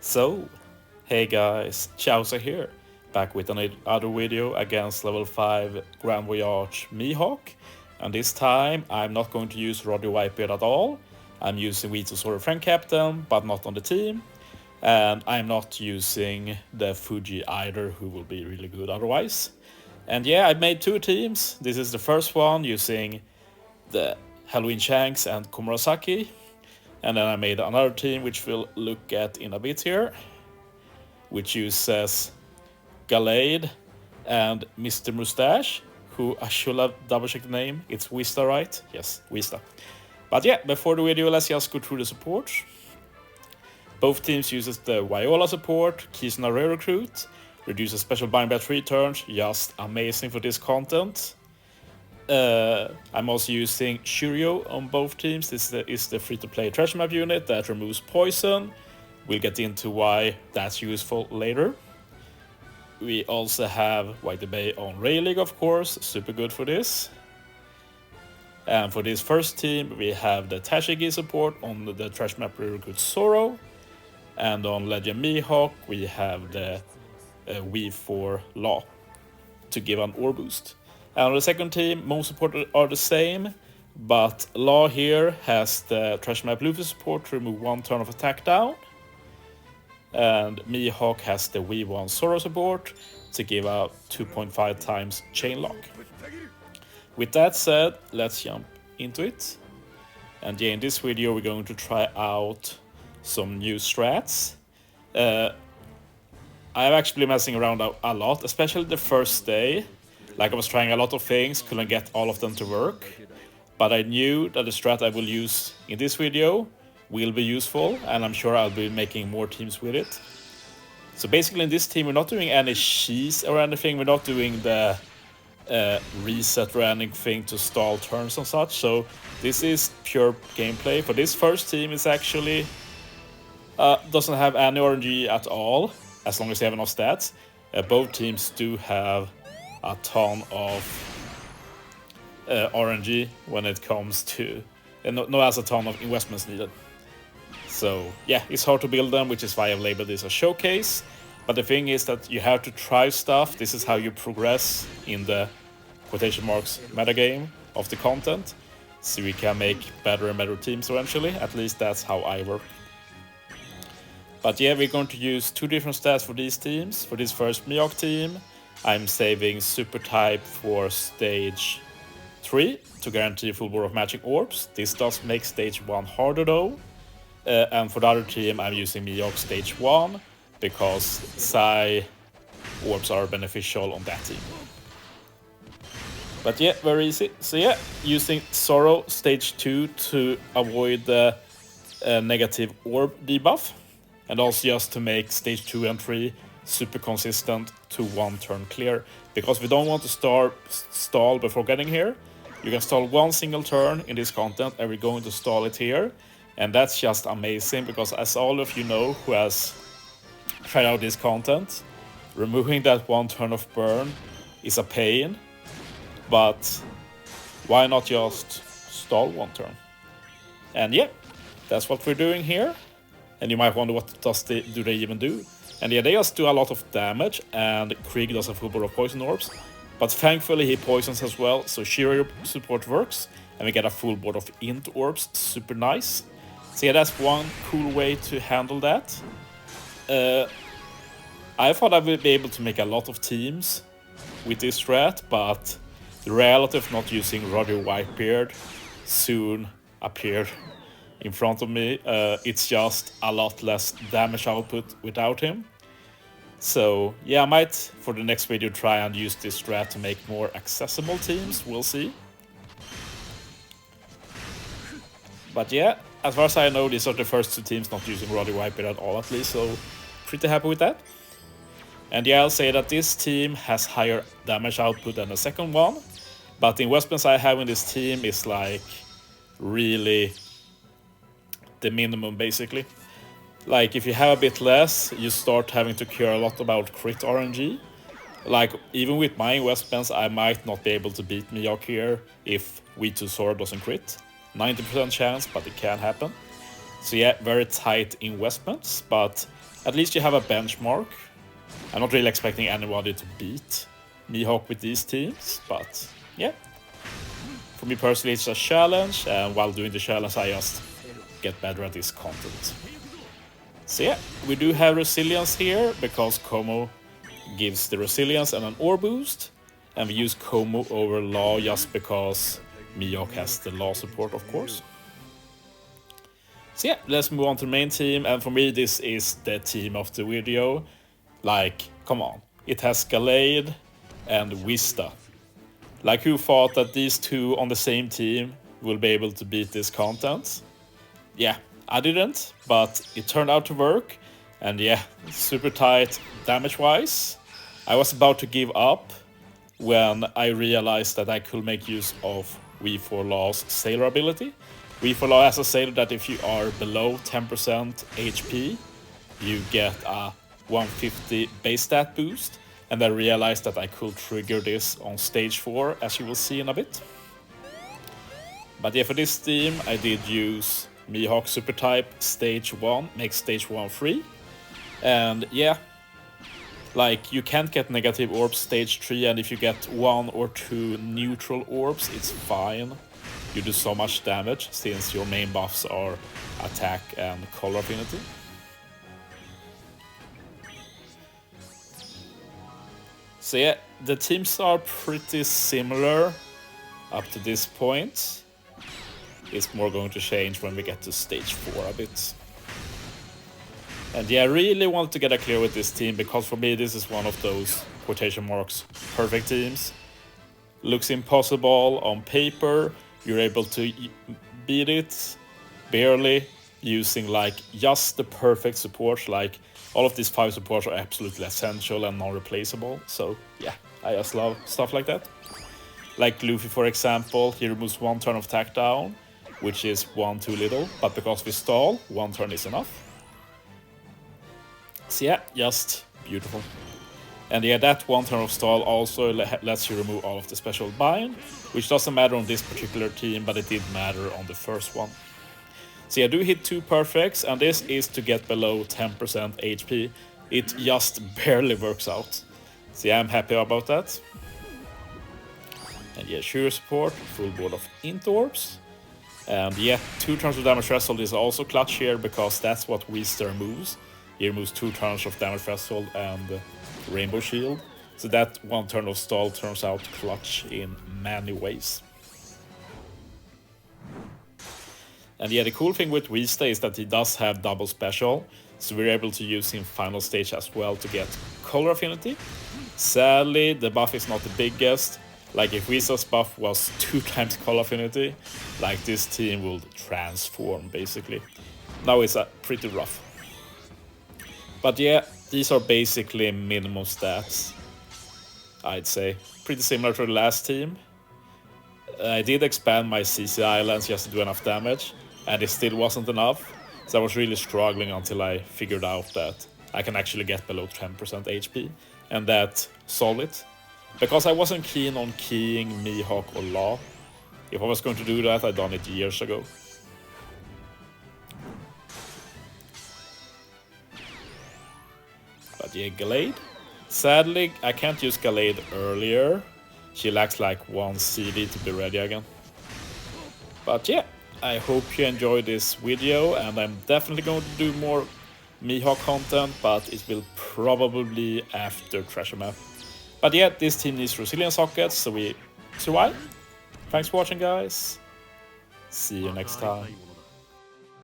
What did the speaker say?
So, hey guys, Chauzu here, back with another video against level 5 Grand Voyage Mihawk, and this time I'm not going to use Roddy Whitebeard at all. I'm using Vista Zoro friend captain, but not on the team, and I'm not using the Fuji either, who will be really good otherwise. And yeah, I made two teams. This is the first one using the Halloween Shanks and Komurasaki. And then I made another team, which we'll look at in a bit here, which uses Galette and Mr. Mustache, who I should have double-checked the name. It's Vista, right? Yes, Vista. But yeah, before the video, let's just go through the support. Both teams uses the Viola support, Kisuna Rare Recruit, reduces special bind by 3 turns, just amazing for this content. I'm also using Shuryo on both teams. This is the free-to-play treasure map unit that removes poison. We'll get into why that's useful later. We also have White Bay on Ray League, of course, super good for this. And for this first team, we have the Tashigi support on the treasure map recruit Zoro. And on Legend Mihawk, we have the V4 Law to give an ore boost. And on the second team, most support are the same, but Law here has the treasure map Luffy support to remove 1 turn of attack down. And Mihawk has the V1 Zoro support to give out 2.5 times chain lock. With that said, let's jump into it. And yeah, in this video we're going to try out some new strats. I'm actually messing around a lot, especially the first day. Like I was trying a lot of things, couldn't get all of them to work. But I knew that the strat I will use in this video will be useful, and I'm sure I'll be making more teams with it. So basically in this team we're not doing any cheese or anything, we're not doing the reset or anything to stall turns and such. So this is pure gameplay. For this first team it's actually doesn't have any RNG at all, as long as they have enough stats. Both teams do have a ton of RNG when it comes to, no has a ton of investments needed. So yeah, it's hard to build them, which is why I've labeled this a showcase. But the thing is that you have to try stuff. This is how you progress in the quotation marks metagame of the content. So we can make better and better teams eventually. At least that's how I work. But yeah, we're going to use 2 different stats for these teams. For this first Mihawk team, I'm saving super type for stage 3 to guarantee full board of matching orbs. This does make stage 1 harder though. And for the other team I'm using Mihawk stage 1 because Psy orbs are beneficial on that team. But yeah, very easy. So yeah, using Zoro stage 2 to avoid the negative orb debuff. And also just to make stage 2 and 3 super consistent to 1 turn clear, because we don't want to stall before getting here. You can stall 1 single turn in this content and we're going to stall it here, and that's just amazing because, as all of you know who has tried out this content, removing that 1 turn of burn is a pain, but why not just stall 1 turn? And yeah, that's what we're doing here. And you might wonder, what do they even do? And yeah, they just do a lot of damage, and Krieg does a full board of poison orbs. But thankfully he poisons as well, so Shuryo support works, and we get a full board of int orbs, super nice. So yeah, that's one cool way to handle that. I thought I would be able to make a lot of teams with this strat, but the reality of not using Roddy Whitebeard soon appeared in front of me. It's just a lot less damage output without him. So yeah, I might for the next video try and use this strat to make more accessible teams, we'll see. But yeah, as far as I know, these are the first 2 teams not using Roddy Whitebeard at all, at least, so pretty happy with that. And yeah, I'll say that this team has higher damage output than the second one, but the investments I have in this team is like really the minimum basically. Like if you have a bit less, you start having to care a lot about crit RNG. Like even with my investments, I might not be able to beat Mihawk here if V2 Zoro doesn't crit. 90% chance, but it can happen. So yeah, very tight investments, but at least you have a benchmark. I'm not really expecting anybody to beat Mihawk with these teams, but yeah. For me personally, it's a challenge, and while doing the challenge, I just get better at this content. So yeah, we do have resilience here, because Como gives the resilience and an ore boost, and we use Como over Law just because Mihawk has the Law support, of course. So yeah, let's move on to the main team, and for me this is the team of the video. Like, come on, it has Galette and Vista. Like, who thought that these two on the same team will be able to beat this content? Yeah, I didn't, but it turned out to work, and yeah, super tight damage-wise. I was about to give up when I realized that I could make use of V4 Law's Sailor ability. V4 Law has a Sailor that if you are below 10% HP, you get a 150 base stat boost, and I realized that I could trigger this on stage 4, as you will see in a bit. But yeah, for this team I did use Mihawk super type stage 1, makes stage 1 free. And yeah, like, you can't get negative orbs stage 3, and if you get 1 or 2 neutral orbs, it's fine. You do so much damage since your main buffs are attack and color affinity. So yeah, the teams are pretty similar up to this point. It's more going to change when we get to stage 4 a bit. And yeah, I really want to get a clear with this team, because for me this is one of those, quotation marks, perfect teams. Looks impossible on paper, you're able to beat it barely, using like just the perfect support. Like, all of these 5 supports are absolutely essential and non-replaceable. So yeah, I just love stuff like that. Like Luffy, for example, he removes 1 turn of attack down, which is 1 too little, but because we stall, 1 turn is enough. So yeah, just beautiful. And yeah, that 1 turn of stall also lets you remove all of the special bind, which doesn't matter on this particular team, but it did matter on the first one. So yeah, I do hit 2 perfects, and this is to get below 10% HP. It just barely works out. So yeah, I'm happy about that. And yeah, sure support, full board of int orbs. And yeah, 2 turns of damage threshold is also clutch here, because that's what Vista removes. He removes 2 turns of damage threshold and Rainbow Shield. So that 1 turn of stall turns out clutch in many ways. And yeah, the cool thing with Vista is that he does have double special, so we're able to use him final stage as well to get color affinity. Sadly, the buff is not the biggest. Like, if Vista's buff was 2 times color affinity, like, this team will transform basically. Now it's pretty rough. But yeah, these are basically minimum stats, I'd say. Pretty similar to the last team. I did expand my CC islands just to do enough damage, and it still wasn't enough. So I was really struggling until I figured out that I can actually get below 10% HP, and that solid. Because I wasn't keen on keying Mihawk or Law. If I was going to do that, I'd done it years ago. But yeah, Galette. Sadly, I can't use Galette earlier. She lacks like 1 CD to be ready again. But yeah, I hope you enjoyed this video, and I'm definitely going to do more Mihawk content, but it will probably be after Treasure Map. But yeah, this team needs resilience sockets, so we survive. Thanks for watching, guys. See you next time.